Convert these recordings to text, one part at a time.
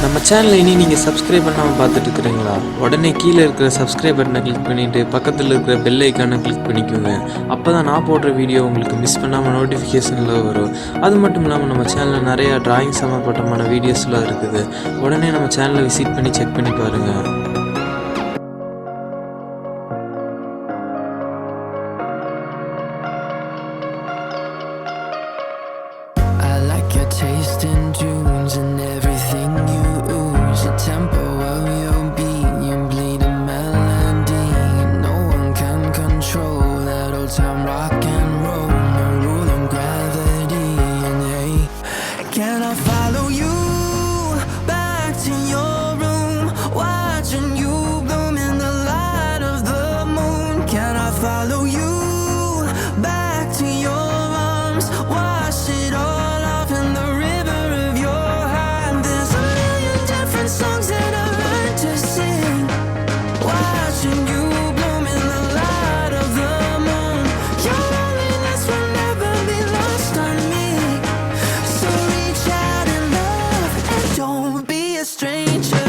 நம்ம சேனலை இனி நீங்கள் சப்ஸ்கிரைப் பண்ணாமல் பார்த்துட்டு இருக்கிறீங்களா? உடனே கீழே இருக்கிற சப்ஸ்கிரைப் பட்டனை கிளிக் பண்ணிவிட்டு பக்கத்தில் இருக்கிற பெல் ஐக்கானை கிளிக் பண்ணிக்கோங்க. அப்போ தான் நான் போடுற வீடியோ உங்களுக்கு மிஸ் பண்ணாமல் நோட்டிஃபிகேஷனில் வரும். அது மட்டும் இல்லாமல் நம்ம சேனலில் நிறையா டிராயிங் சம்மந்தப்பட்டமான வீடியோஸ்லாம் இருக்குது. உடனே நம்ம சேனலை விசிட் பண்ணி செக் பண்ணி பாருங்கள். Taste in tunes and everything you ooze, the tempo of your beat, you bleed a melody. No one can control that old time rock and roll, no rule of gravity. And hey, can I follow you back to your room, watching you bloom in the light of the moon? Can I follow you back to your arms, wash it all songs that I learned to sing, watching you bloom in the light of the moon. Your loneliness will never be lost on me, so reach out and love and don't be a stranger.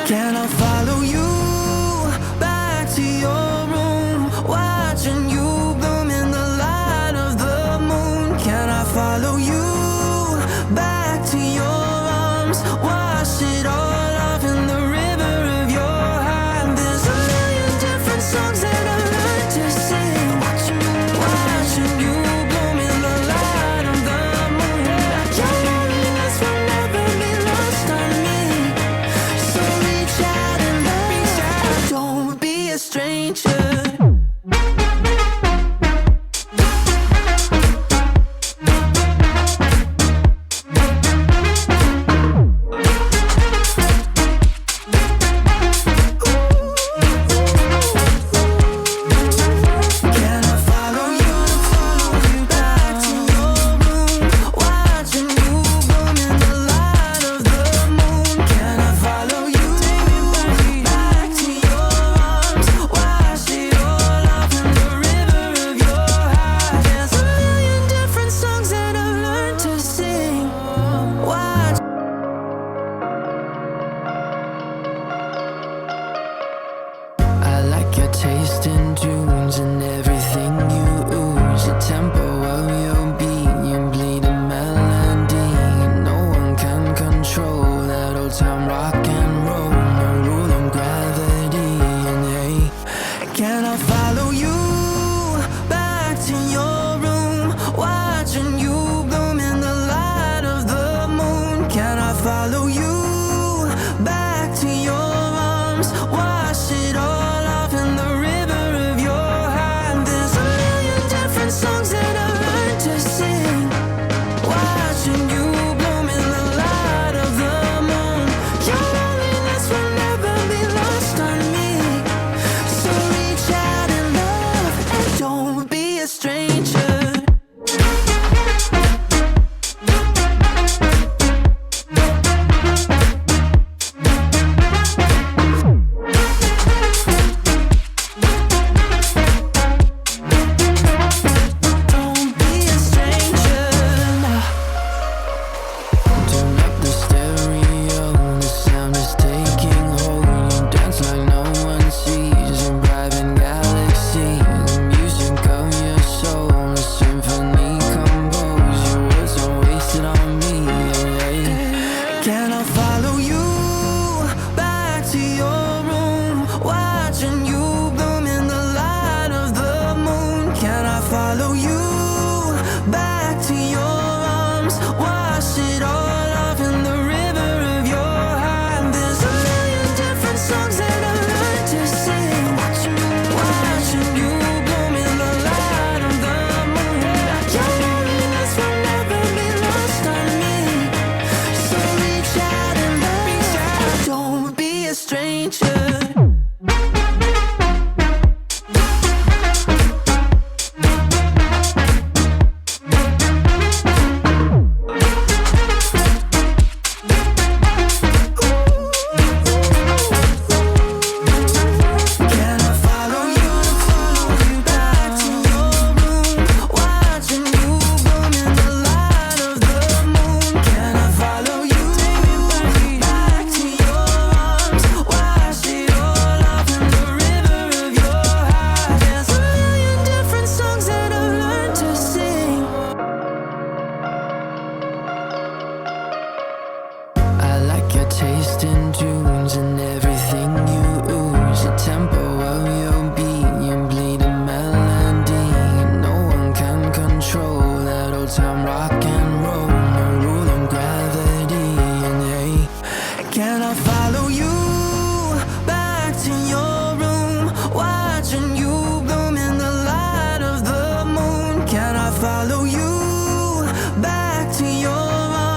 Can I follow you back to your room, watching you bloom in the light of the moon? Can I follow you back to your arms, wash it all off in the river of your heart? There's a million different songs that I learned to sing, watching you bloom in the light of the moon. Your loneliness will never be lost on me, so reach out and love, don't be a stranger. Can I follow you back to your room, watching you bloom in the light of the moon? Can I follow you back to your arms, wash it all off in the river of your heart? There's a million different songs that I've learned to sing, watch. I like your taste in tunes and everything you ooze, the tempo of your beat, you bleed a melody. No one can control that old time rock and roll, no rule of gravity. And hey, can I follow you back to your room, watching you bloom in the light of the moon? Can I follow you back to your arms, wash it all off in the river of your heart? in every